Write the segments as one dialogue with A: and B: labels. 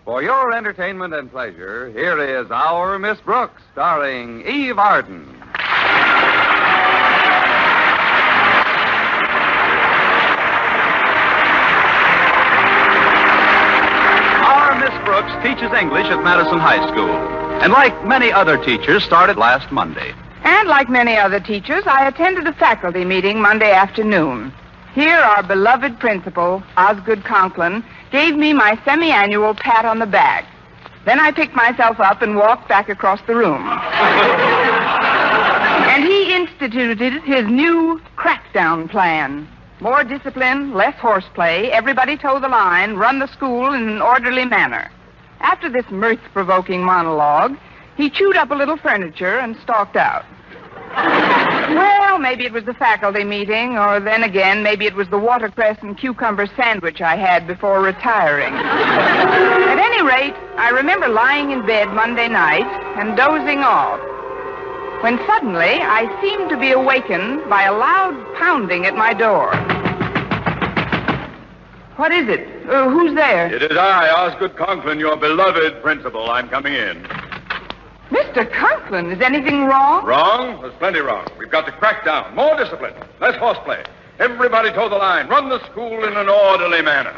A: For your entertainment and pleasure, here is Our Miss Brooks, starring Eve Arden. Our Miss Brooks teaches English at Madison High School, and like many other teachers, started last Monday.
B: And like many other teachers, I attended a faculty meeting Monday afternoon. Here, our beloved principal, Osgood Conklin, gave me my semi-annual pat on the back. Then I picked myself up and walked back across the room. And he instituted his new crackdown plan. More discipline, less horseplay, everybody toe the line, run the school in an orderly manner. After this mirth-provoking monologue, he chewed up a little furniture and stalked out. Well, maybe it was the faculty meeting, or then again, maybe it was the watercress and cucumber sandwich I had before retiring. At any rate, I remember lying in bed Monday night and dozing off, when suddenly I seemed to be awakened by a loud pounding at my door. What is it? Who's there?
C: It is I, Osgood Conklin, your beloved principal. I'm coming in.
B: Mr. Conklin, is anything wrong?
C: Wrong? There's plenty wrong. We've got to crack down. More discipline. Less horseplay. Everybody toe the line. Run the school in an orderly manner.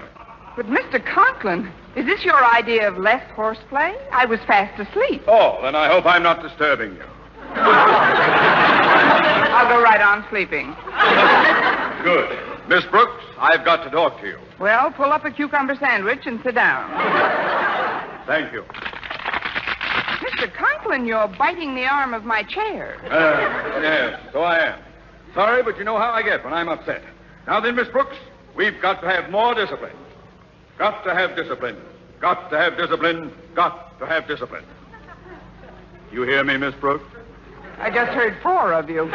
B: But, Mr. Conklin, is this your idea of less horseplay? I was fast asleep.
C: Oh, then I hope I'm not disturbing you.
B: I'll go right on sleeping.
C: Good. Miss Brooks, I've got to talk to you.
B: Well, pull up a cucumber sandwich and sit down.
C: Thank you.
B: Mr. Conklin, you're biting the arm of my chair.
C: Yes, so I am. Sorry, but you know how I get when I'm upset. Now then, Miss Brooks, we've got to have more discipline. Got to have discipline. Got to have discipline. Got to have discipline. You hear me, Miss Brooks?
B: I just heard 4 of you.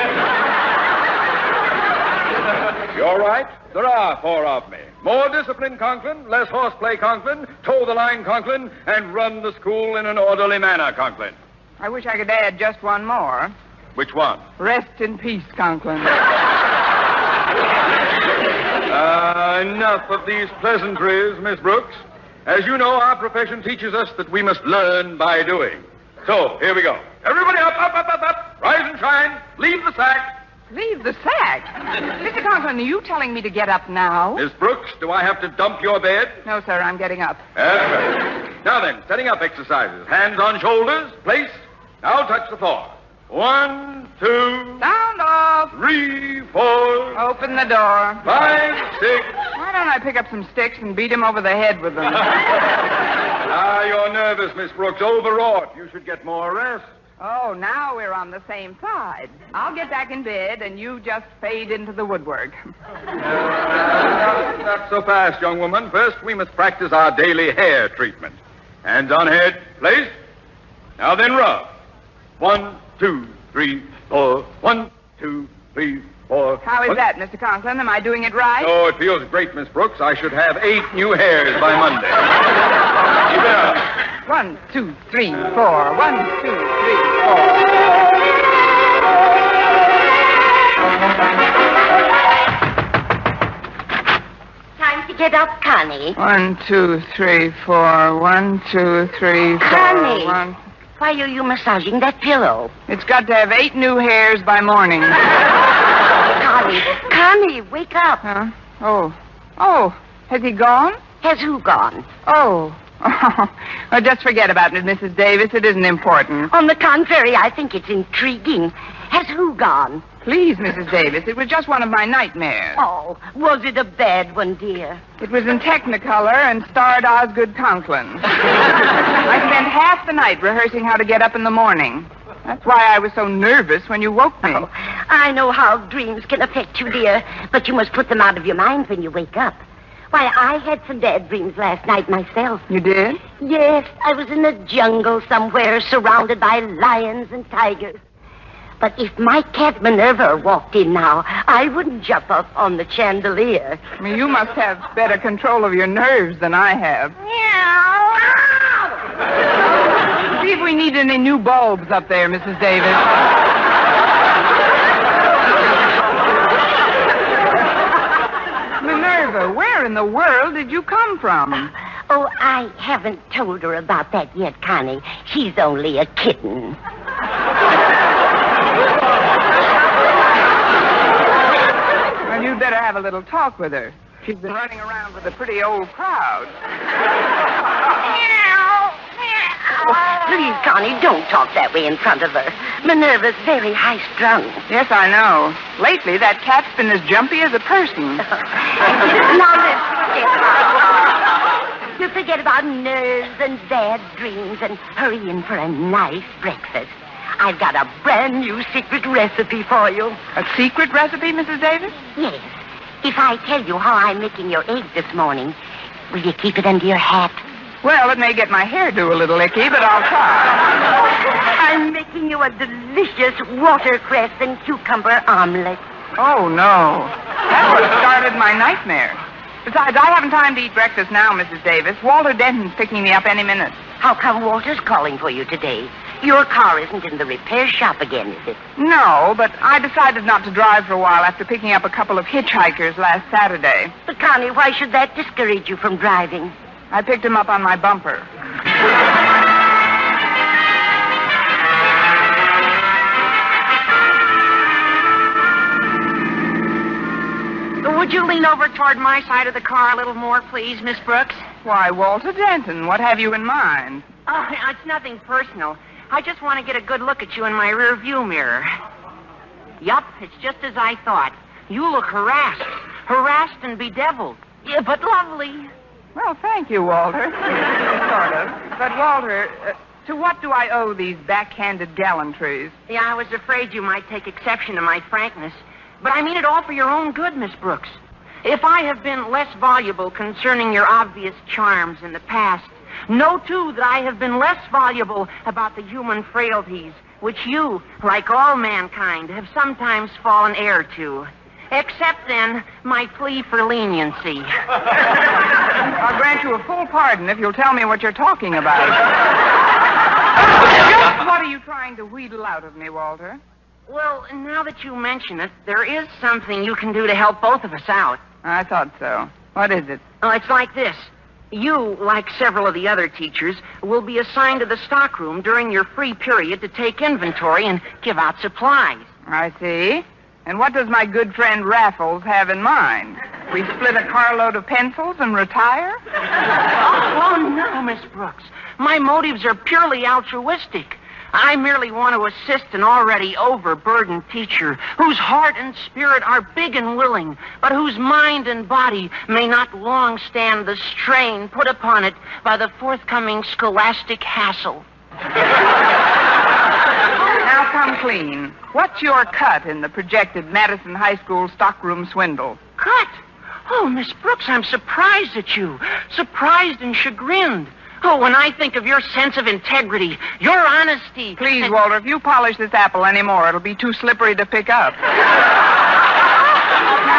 C: You're right. There are 4 of me. More discipline, Conklin. Less horseplay, Conklin. Toe the line, Conklin. And run the school in an orderly manner, Conklin.
B: I wish I could add just one more.
C: Which one?
B: Rest in peace, Conklin.
C: Enough of these pleasantries, Miss Brooks. As you know, our profession teaches us that we must learn by doing. So, here we go. Everybody up, up, up, up, up. Rise and shine. Leave the sack.
B: Leave the sack? Mr. Conklin, are you telling me to get up now?
C: Miss Brooks, do I have to dump your bed?
B: No, sir, I'm getting up.
C: That's right. Now then, setting up exercises. Hands on shoulders. Place. Now touch the floor. 1, 2...
B: Sound off.
C: 3, 4...
B: Open the door.
C: 5, 6...
B: Why don't I pick up some sticks and beat him over the head with them?
C: You're nervous, Miss Brooks. Overwrought. You should get more rest.
B: Oh, now we're on the same side. I'll get back in bed, and you just fade into the woodwork.
C: Not so fast, young woman. First, we must practice our daily hair treatment. Hands on head. Place. Now then, rub. 1, 2, 3, 4. 1, 2, 3, 4.
B: How is that, Mr. Conklin? Am I doing it right?
C: Oh, it feels great, Miss Brooks. I should have 8 new hairs by Monday. Keep it up.
B: 1, 2, 3, 4. 1, 2, 3, 4.
D: Time to get up, Connie.
B: 1, 2, 3, 4. 1, 2, 3, 4.
D: Connie.
B: 1.
D: Why are you massaging that pillow?
B: It's got to have 8 new hairs by morning.
D: Connie, wake up.
B: Huh? Oh, has he gone?
D: Has who gone?
B: Oh, just forget about it, Mrs. Davis. It isn't important.
D: On the contrary, I think it's intriguing. Has who gone?
B: Please, Mrs. Davis, it was just one of my nightmares.
D: Oh, was it a bad one, dear?
B: It was in Technicolor and starred Osgood Conklin. I spent half the night rehearsing how to get up in the morning. That's why I was so nervous when you woke me.
D: Oh, I know how dreams can affect you, dear, but you must put them out of your mind when you wake up. Why, I had some bad dreams last night myself.
B: You did?
D: Yes, I was in the jungle somewhere, surrounded by lions and tigers. But if my cat Minerva walked in now, I wouldn't jump up on the chandelier.
B: I mean, you must have better control of your nerves than I have.
D: Meow.
B: See if we need any new bulbs up there, Mrs. Davis. Minerva, where in the world did you come from?
D: Oh, I haven't told her about that yet, Connie. She's only a kitten.
B: Well, you'd better have a little talk with her. She's been running around with a pretty old crowd.
D: Please, Connie, don't talk that way in front of her. Minerva's very high-strung.
B: Yes, I know. Lately, that cat's been as jumpy as a person.
D: Now, let's forget about nerves and bad dreams and hurry in for a nice breakfast. I've got a brand new secret recipe for you.
B: A secret recipe, Mrs. Davis?
D: Yes. If I tell you how I'm making your egg this morning, will you keep it under your hat?
B: Well, it may get my hairdo a little icky, but I'll try.
D: I'm making you a delicious watercress and cucumber omelet.
B: Oh, no. That's what started my nightmare. Besides, I haven't time to eat breakfast now, Mrs. Davis. Walter Denton's picking me up any minute.
D: How come Walter's calling for you today? Your car isn't in the repair shop again, is it?
B: No, but I decided not to drive for a while after picking up a couple of hitchhikers last Saturday.
D: But, Connie, why should that discourage you from driving?
B: I picked him up on my bumper.
E: Would you lean over toward my side of the car a little more, please, Miss Brooks?
B: Why, Walter Denton, what have you in mind?
E: Oh, it's nothing personal. I just want to get a good look at you in my rear view mirror. Yup, it's just as I thought. You look harassed and bedeviled. Yeah, but lovely.
B: Well, thank you, Walter. Sort of. But, Walter, to what do I owe these backhanded gallantries?
E: Yeah, I was afraid you might take exception to my frankness. But I mean it all for your own good, Miss Brooks. If I have been less voluble concerning your obvious charms in the past, know, too, that I have been less voluble about the human frailties which you, like all mankind, have sometimes fallen heir to. Except, then, my plea for leniency.
B: I'll grant you a full pardon if you'll tell me what you're talking about. Just what are you trying to wheedle out of me, Walter?
E: Well, now that you mention it, there is something you can do to help both of us out.
B: I thought so. What is it?
E: Oh, it's like this. You, like several of the other teachers, will be assigned to the stockroom during your free period to take inventory and give out supplies.
B: I see. And what does my good friend Raffles have in mind? We split a carload of pencils and retire?
E: Oh, no, Miss Brooks. My motives are purely altruistic. I merely want to assist an already overburdened teacher whose heart and spirit are big and willing, but whose mind and body may not long stand the strain put upon it by the forthcoming scholastic hassle.
B: Now come clean. What's your cut in the projected Madison High School stockroom swindle?
E: Cut? Oh, Miss Brooks, I'm surprised at you. Surprised and chagrined. Oh, when I think of your sense of integrity, your honesty...
B: Please, Walter, if you polish this apple any more, it'll be too slippery to pick up. Now,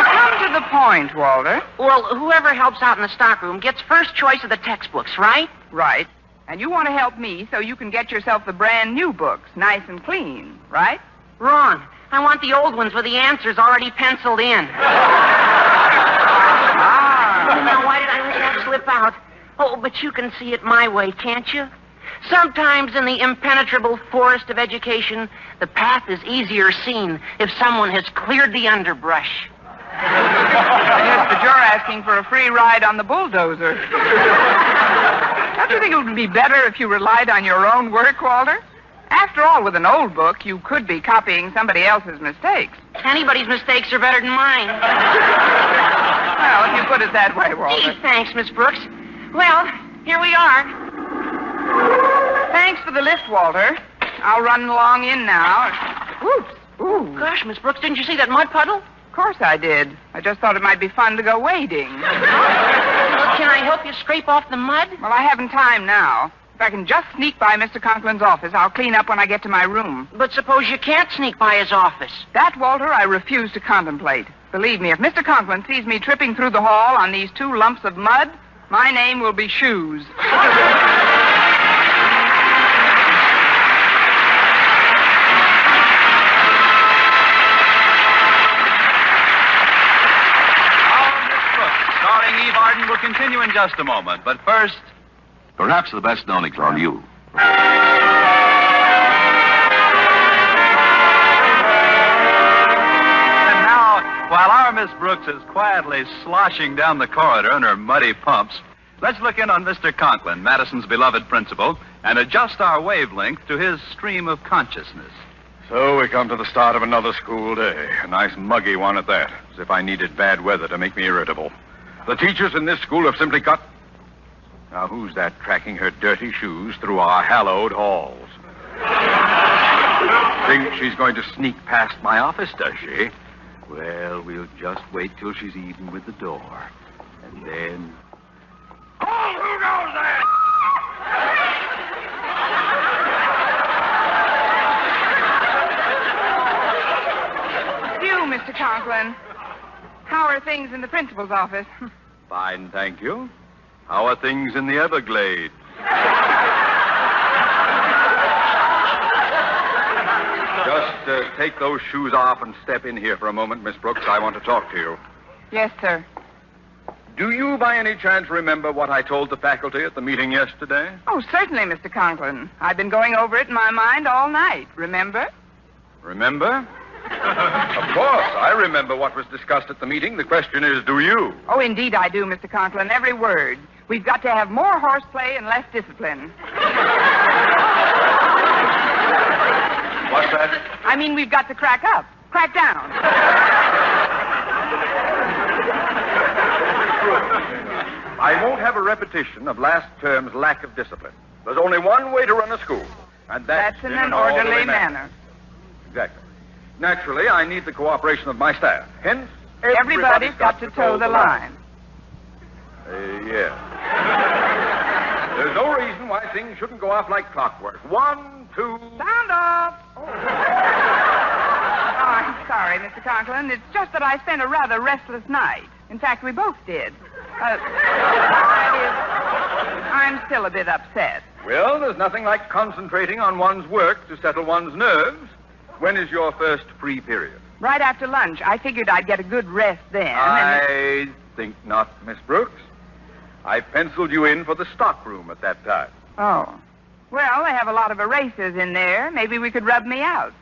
B: come to the point, Walter.
E: Well, whoever helps out in the stockroom gets first choice of the textbooks, right?
B: Right. And you want to help me so you can get yourself the brand new books, nice and clean, right?
E: Wrong. I want the old ones with the answers already penciled in. Now, why did I let that slip out? Oh, but you can see it my way, can't you? Sometimes in the impenetrable forest of education, the path is easier seen if someone has cleared the underbrush.
B: Yes, but you're asking for a free ride on the bulldozer. Don't you think it would be better if you relied on your own work, Walter? After all, with an old book, you could be copying somebody else's mistakes.
E: Anybody's mistakes are better than mine.
B: Well, if you put it that way, Walter.
E: Gee, thanks, Miss Brooks. Well, here we are.
B: Thanks for the lift, Walter. I'll run along in now. Oops. Ooh.
E: Gosh, Miss Brooks, didn't you see that mud puddle?
B: Of course I did. I just thought it might be fun to go wading.
E: Can I help you scrape off the mud?
B: Well, I haven't time now. If I can just sneak by Mr. Conklin's office, I'll clean up when I get to my room.
E: But suppose you can't sneak by his office.
B: That, Walter, I refuse to contemplate. Believe me, if Mr. Conklin sees me tripping through the hall on these 2 lumps of mud, my name will be Shoes.
A: Starring Eve Arden, will We'll continue in just a moment, but first...
F: Perhaps the best known example you.
A: And now, while our Miss Brooks is quietly sloshing down the corridor in her muddy pumps, let's look in on Mr. Conklin, Madison's beloved principal, and adjust our wavelength to his stream of consciousness.
C: So we come to the start of another school day. A nice muggy one at that, as if I needed bad weather to make me irritable. The teachers in this school have simply got... Now, who's that tracking her dirty shoes through our hallowed halls? Think she's going to sneak past my office, does she? Well, we'll just wait till she's even with the door. And then... Oh, who goes there?
B: Mr. Conklin. How are things in the principal's office?
C: Fine, thank you. How are things in the Everglades? Just take those shoes off and step in here for a moment, Miss Brooks. I want to talk to you.
B: Yes, sir.
C: Do you, by any chance, remember what I told the faculty at the meeting yesterday?
B: Oh, certainly, Mr. Conklin. I've been going over it in my mind all night, remember?
C: Remember? Of course, I remember what was discussed at the meeting. The question is, do you?
B: Oh, indeed I do, Mr. Conklin, every word. We've got to have more horseplay and less discipline.
C: What's that?
B: I mean, we've got to crack up, crack down.
C: I won't have a repetition of last term's lack of discipline. There's only one way to run a school, and that's
B: in an orderly manner.
C: Exactly. Naturally, I need the cooperation of my staff. Hence,
B: everybody's got to toe the line.
C: Yes. There's no reason why things shouldn't go off like clockwork. 1, 2...
B: Sound off! Oh, I'm sorry, Mr. Conklin. It's just that I spent a rather restless night. In fact, we both did. I'm still a bit upset.
C: Well, there's nothing like concentrating on one's work to settle one's nerves. When is your first free period?
B: Right after lunch. I figured I'd get a good rest then.
C: I think not, Miss Brooks. I penciled you in for the stockroom at that time.
B: Oh. Well, they have a lot of erasers in there. Maybe we could rub me out.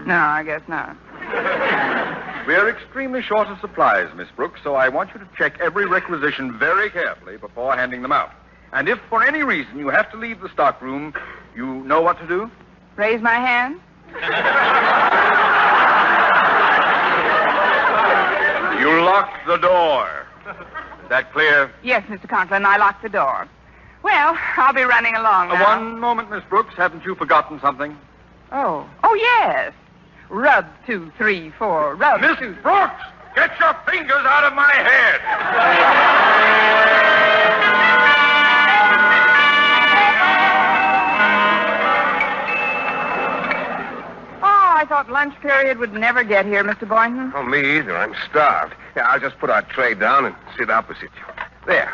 B: No, I guess not.
C: We're extremely short of supplies, Miss Brooks, so I want you to check every requisition very carefully before handing them out. And if for any reason you have to leave the stockroom, you know what to do?
B: Raise my hand?
C: You lock the door. Is that clear?
B: Yes, Mr. Conklin, I locked the door. Well, I'll be running along now.
C: One moment, Miss Brooks. Haven't you forgotten something?
B: Oh, yes. Rub 2, 3, 4. Rub.
C: Miss Brooks, get your fingers out of my head.
B: I thought lunch period would never get here, Mr. Boynton.
G: Oh, me either. I'm starved. Yeah, I'll just put our tray down and sit opposite you. There.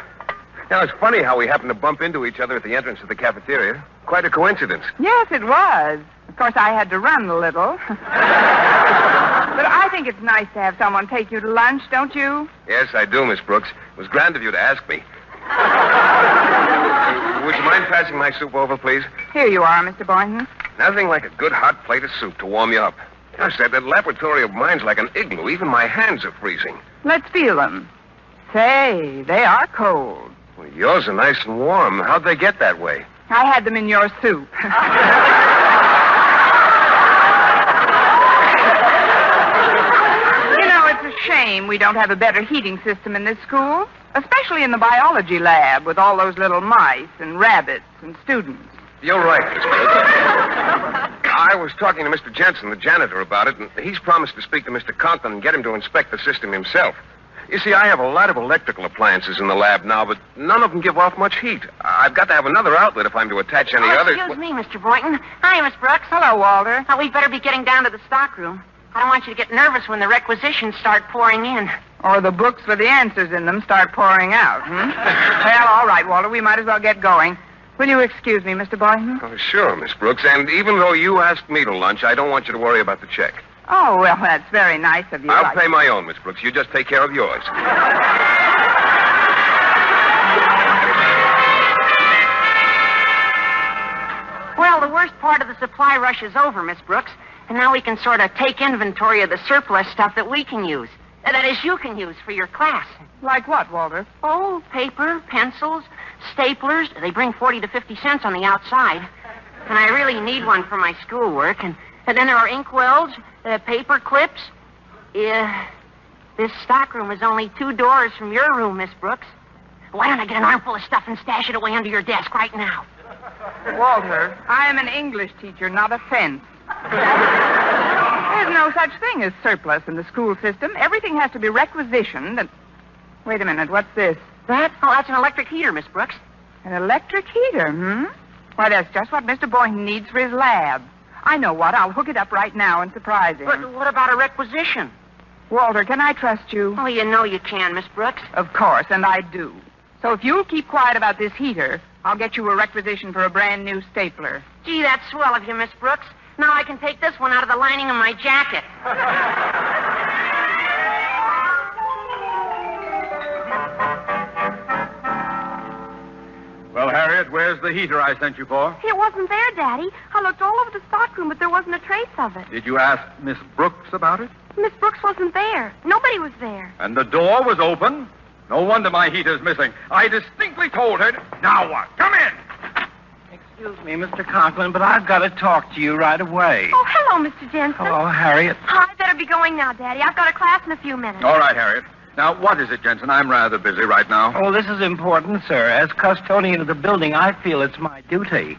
G: Now, it's funny how we happened to bump into each other at the entrance of the cafeteria. Quite a coincidence.
B: Yes, it was. Of course, I had to run a little. But I think it's nice to have someone take you to lunch, don't you?
G: Yes, I do, Miss Brooks. It was grand of you to ask me. Would you mind passing my soup over, please?
B: Here you are, Mr. Boynton.
G: Nothing like a good hot plate of soup to warm you up. I said that laboratory of mine's like an igloo. Even my hands are freezing.
B: Let's feel them. Say, they are cold.
G: Well, yours are nice and warm. How'd they get that way?
B: I had them in your soup. You know, it's a shame we don't have a better heating system in this school, especially in the biology lab with all those little mice and rabbits and students.
G: You're right, Miss Brooks. I was talking to Mr. Jensen, the janitor, about it, and he's promised to speak to Mr. Conklin and get him to inspect the system himself. You see, I have a lot of electrical appliances in the lab now, but none of them give off much heat. I've got to have another outlet if I'm to attach any other...
E: Excuse me, Mr. Boynton. Hi, Miss Brooks.
B: Hello, Walter.
E: Now, we'd better be getting down to the stockroom. I don't want you to get nervous when the requisitions start pouring in.
B: Or the books with the answers in them start pouring out, Well, all right, Walter, we might as well get going. Will you excuse me, Mr. Boynton?
G: Oh, sure, Miss Brooks. And even though you asked me to lunch, I don't want you to worry about the check.
B: Oh, well, that's very nice of you.
G: I'll pay my own, Miss Brooks. You just take care of yours.
E: Well, the worst part of the supply rush is over, Miss Brooks. And now we can sort of take inventory of the surplus stuff that we can use. That is, you can use for your class.
B: Like what, Walter?
E: Oh, paper, pencils, staplers. They bring 40 to 50 cents on the outside. And I really need one for my schoolwork. And then there are inkwells, paper clips. This stockroom is only 2 doors from your room, Miss Brooks. Why don't I get an armful of stuff and stash it away under your desk right now?
B: Walter, I am an English teacher, not a fence. There's no such thing as surplus in the school system. Everything has to be requisitioned and... Wait a minute, what's this?
E: That? Oh, that's an electric heater, Miss Brooks.
B: An electric heater, Why, that's just what Mr. Boynton needs for his lab. I know what. I'll hook it up right now and surprise him.
E: But what about a requisition?
B: Walter, can I trust you?
E: Oh, you know you can, Miss Brooks.
B: Of course, and I do. So if you'll keep quiet about this heater, I'll get you a requisition for a brand new stapler.
E: Gee, that's swell of you, Miss Brooks. Now I can take this one out of the lining of my jacket.
C: Well, Harriet, where's the heater I sent you for?
H: It wasn't there, Daddy. I looked all over the stockroom, but there wasn't a trace of it.
C: Did you ask Miss Brooks about it?
H: Miss Brooks wasn't there. Nobody was there.
C: And the door was open? No wonder my heater's missing. I distinctly told her... Now what? Come in!
I: Excuse me, Mr. Conklin, but I've got to talk to you right away.
H: Oh, hello, Mr. Jensen.
I: Hello, Harriet.
H: I better be going now, Daddy. I've got a class in a few minutes.
C: All right, Harriet. Now, what is it, Jensen? I'm rather busy right now.
I: Oh, this is important, sir. As custodian of the building, I feel it's my duty.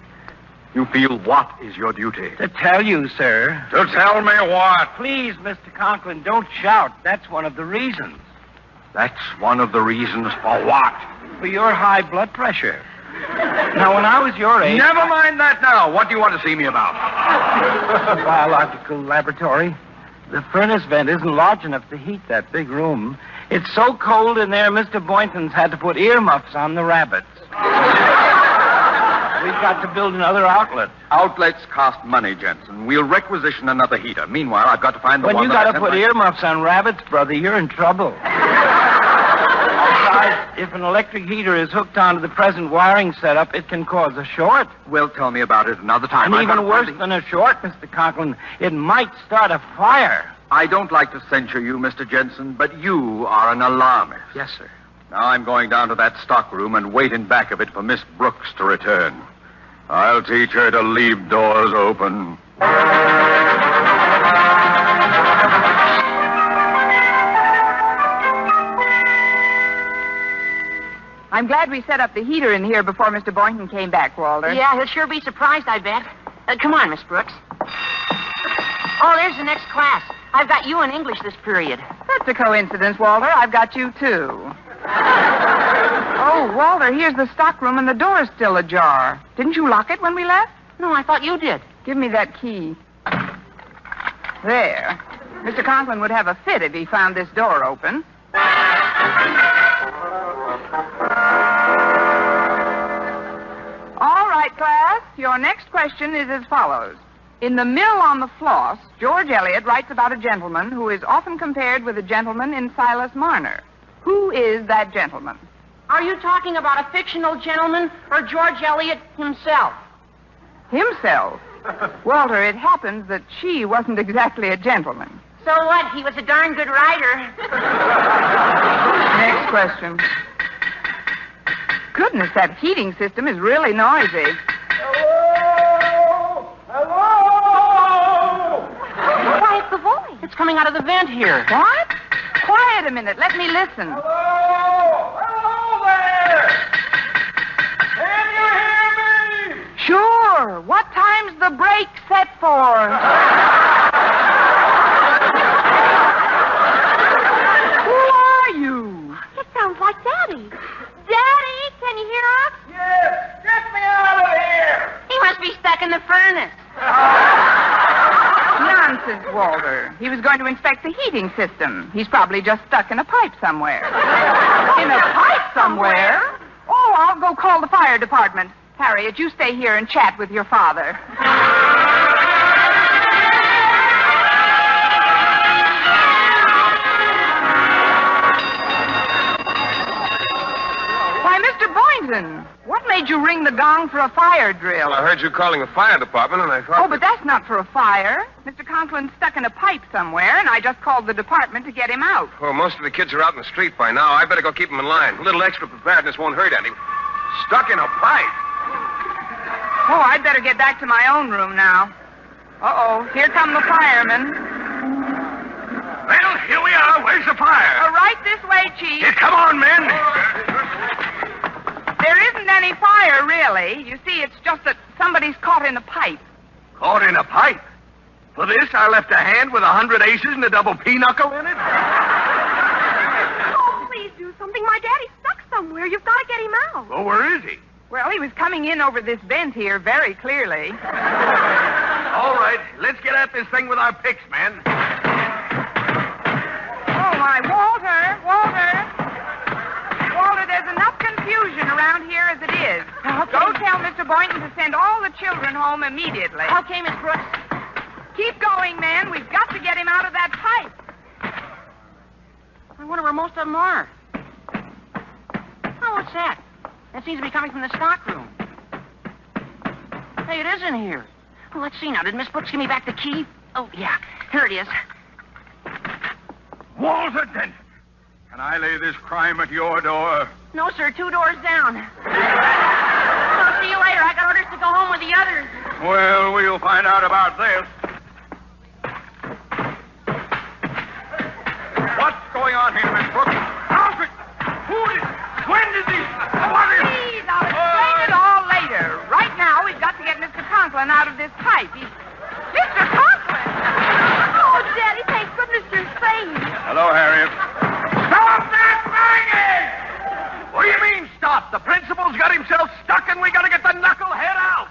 C: You feel what is your duty?
I: To tell you, sir.
C: To tell me what?
I: Please, Mr. Conklin, don't shout. That's one of the reasons.
C: That's one of the reasons for what?
I: For your high blood pressure. Now, when I was your age...
C: Never mind that now. What do you want to see me about?
I: Biological laboratory. The furnace vent isn't large enough to heat that big room. It's so cold in there, Mr. Boynton's had to put earmuffs on the rabbits. We've got to build another outlet.
C: Outlets cost money, Jensen. We'll requisition another heater. Meanwhile, I've got to find the
I: when
C: one
I: you
C: that
I: got to put earmuffs on rabbits, brother, you're in trouble. Besides, if an electric heater is hooked onto the present wiring setup, it can cause a short.
C: Well, tell me about it another time.
I: And even worse than a short, Mr. Conklin, it might start a fire.
C: I don't like to censure you, Mr. Jensen, but you are an alarmist.
I: Yes, sir.
C: Now I'm going down to that stockroom and wait in back of it for Miss Brooks to return. I'll teach her to leave doors open.
B: I'm glad we set up the heater in here before Mr. Boynton came back, Walter.
E: Yeah, he'll sure be surprised, I bet. Come on, Miss Brooks. Oh, there's the next class. I've got you in English this period.
B: That's a coincidence, Walter. I've got you, too. Oh, Walter, here's the stockroom and the door's still ajar. Didn't you lock it when we left?
E: No, I thought you did.
B: Give me that key. There. Mr. Conklin would have a fit if he found this door open. All right, class. Your next question is as follows. In The Mill on the Floss, George Eliot writes about a gentleman who is often compared with a gentleman in Silas Marner. Who is that gentleman?
E: Are you talking about a fictional gentleman or George Eliot himself?
B: Himself? Walter, it happens that she wasn't exactly a gentleman.
E: So what? He was a darn good writer.
B: Next question. Goodness, that heating system is really noisy.
C: Hello! Hello!
E: Quiet the voice. It's coming out of the vent here.
B: What? Quiet a minute. Let me listen.
C: Hello! Hello there! Can you hear me?
B: Sure. What time's the break set for? Who are you?
H: It sounds like Daddy. Daddy, can you hear us?
C: Yes! Get me out of here!
E: He must be stuck in the furnace.
B: Nonsense, Walter. He was going to inspect the heating system. He's probably just stuck in a pipe somewhere. In a pipe somewhere? Oh, I'll go call the fire department. Harriet, you stay here and chat with your father. Boynton, what made you ring the gong for a fire drill?
G: Well, I heard you calling the fire department, and I thought...
B: Oh, but that's not for a fire. Mr. Conklin's stuck in a pipe somewhere, and I just called the department to get him out.
G: Well, most of the kids are out in the street by now. I better go keep them in line. A little extra preparedness won't hurt any. Stuck in a pipe.
B: Oh, I'd better get back to my own room now. Uh-oh, here come the firemen.
C: Well, here we are. Where's the fire?
B: Right this way, Chief.
C: Here, come on, men.
B: There isn't any fire, really. You see, it's just that somebody's caught in a pipe.
C: Caught in a pipe. For this, I left a hand with 100 aces and a double pinochle in it.
H: Oh, please do something. My daddy's stuck somewhere. You've got to get him out.
C: Well, where is he?
B: Well, he was coming in over this vent here very clearly.
C: All right, let's get at this thing with our picks, man.
B: Oh, my, Walter, there's enough confusion around here as it is.
E: Okay.
B: Go tell Mr. Boynton to send all the children home immediately.
E: Okay, Miss Brooks.
B: Keep going, man. We've got to get him out of that pipe.
E: I wonder where most of them are. Oh, what's that? That seems to be coming from the stockroom. Hey, it is in here. Well, let's see now. Did Miss Brooks give me back the key? Oh, yeah. Here it is.
C: Walter Denton. Can I lay this crime at your door?
E: No, sir. 2 doors down. I'll see you later. I got orders to go home with the others.
C: Well, we'll find out about this. What's going on here, Miss Brooks? How's it? Who is... When did these... What is...
B: Please, I'll explain it all later. Right now, we've got to get Mr. Conklin out of this pipe. Mr. Conklin!
H: Oh, Daddy, thank goodness you're safe.
C: Hello, Harriet. Stop that banging! What do you mean, stop? The principal's got himself stuck and we got to get the knucklehead out.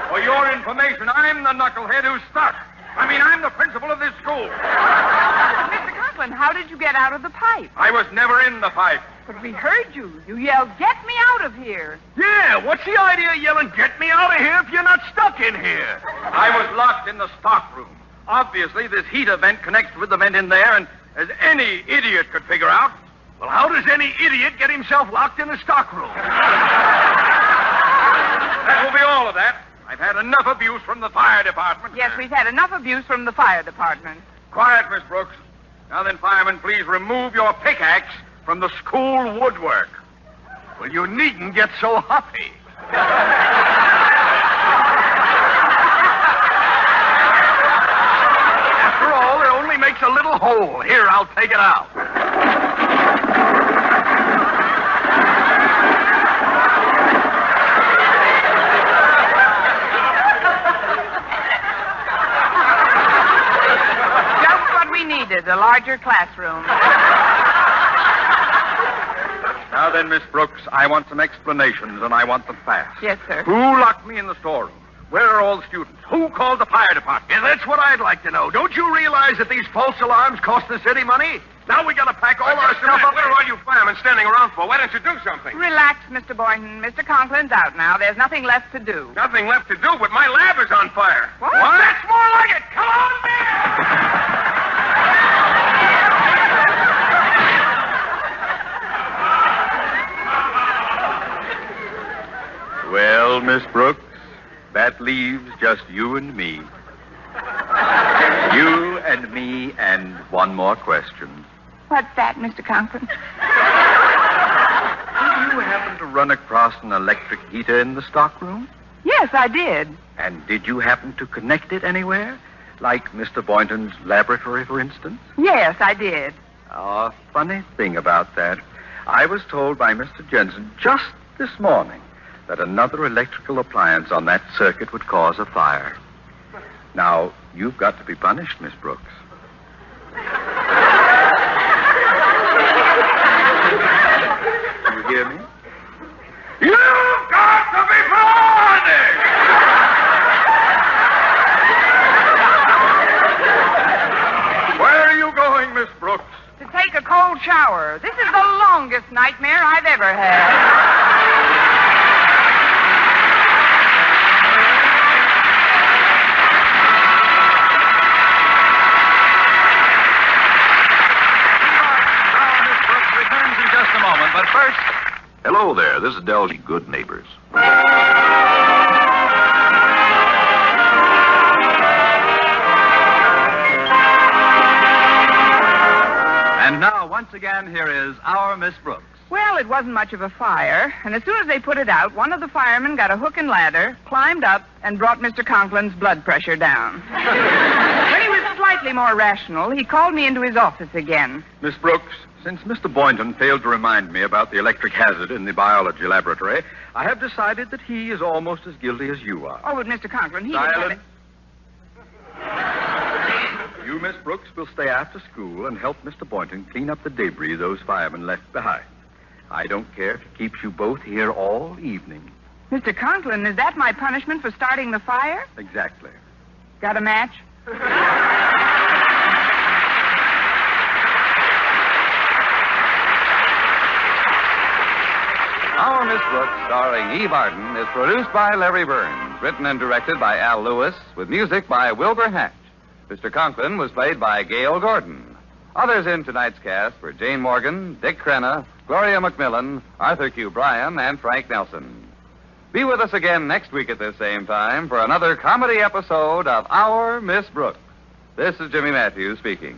C: For your information, I'm the knucklehead who's stuck. I'm the principal of this school.
B: Mr. Conklin, how did you get out of the pipe?
C: I was never in the pipe.
B: But we heard you. You yelled, "Get me out of here."
C: Yeah, what's the idea of yelling, "Get me out of here," if you're not stuck in here? I was locked in the stockroom. Obviously, this heat event connects with the vent in there, and as any idiot could figure out, well, how does any idiot get himself locked in a stockroom? That will be all of that. I've had enough abuse from the fire department.
B: Yes, we've had enough abuse from the fire department.
C: Quiet, Miss Brooks. Now then, firemen, please remove your pickaxe from the school woodwork. Well, you needn't get so huffy. After all, it only makes a little hole. Here, I'll take it out.
B: Just what we needed, a larger classroom.
C: Now then, Miss Brooks, I want some explanations, and I want them fast.
B: Yes, sir.
C: Who locked me in the storeroom? Where are all the students? Who called the fire department? Yeah, that's what I'd like to know. Don't you realize that these false alarms cost the city money? Now we gotta pack all our stuff up.
G: What are all you firemen standing around for? Why don't you do something?
B: Relax, Mr. Boynton. Mr. Conklin's out now. There's nothing left to do.
G: Nothing left to do, but my lab is on fire.
B: What?
C: That's more like it. Come on, man! Well, Miss Brooks, that leaves just you and me. You and me and one more question.
B: What's that, Mr. Conklin?
C: Did you happen to run across an electric heater in the stockroom?
B: Yes, I did.
C: And did you happen to connect it anywhere? Like Mr. Boynton's laboratory, for instance?
B: Yes, I did.
C: A funny thing about that. I was told by Mr. Jensen just this morning that another electrical appliance on that circuit would cause a fire. Now, you've got to be punished, Miss Brooks. You hear me? You've got to be punished! Where are you going, Miss Brooks?
B: To take a cold shower. This is the longest nightmare I've ever had.
C: Now, Miss Brooks, return to
A: moment, but first...
F: Hello there. This is Dell's Good Neighbors.
A: And now, once again, here is our Miss Brooks.
B: Well, it wasn't much of a fire, and as soon as they put it out, one of the firemen got a hook and ladder, climbed up, and brought Mr. Conklin's blood pressure down. When he was slightly more rational, he called me into his office again.
C: Miss Brooks, since Mr. Boynton failed to remind me about the electric hazard in the biology laboratory, I have decided that he is almost as guilty as you are.
B: Oh, but Mr. Conklin, he...
C: Silence. You, Miss Brooks, will stay after school and help Mr. Boynton clean up the debris those firemen left behind. I don't care if it keeps you both here all evening.
B: Mr. Conklin, is that my punishment for starting the fire?
C: Exactly.
B: Got a match?
A: Our Miss Brooks, starring Eve Arden, is produced by Larry Burns, written and directed by Al Lewis, with music by Wilbur Hatch. Mr. Conklin was played by Gail Gordon. Others in tonight's cast were Jane Morgan, Dick Crenna, Gloria McMillan, Arthur Q. Bryan, and Frank Nelson. Be with us again next week at this same time for another comedy episode of Our Miss Brooks. This is Jimmy Matthews speaking.